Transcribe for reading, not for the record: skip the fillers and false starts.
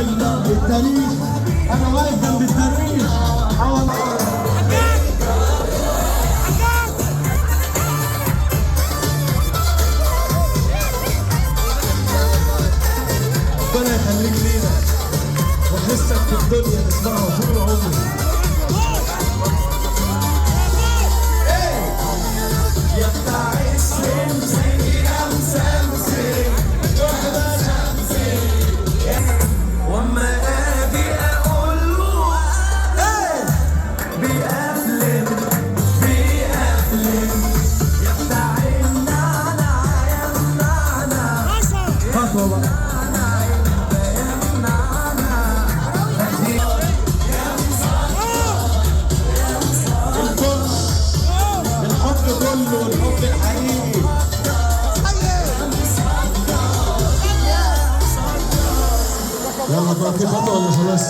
التاريخ، انا واقف جنب التاريخ. ربنا يخليك لينا وحسك في الدنيا نسمعها طول عمري. يا بتاع السمسم يا مسمسم واما اجي اقول له بيقفلم يا بتاع النعنع يا النعنع خطوه بقى. الحب كله الحب الحقيقي. يلا بقى في خطوه ولا خلاص؟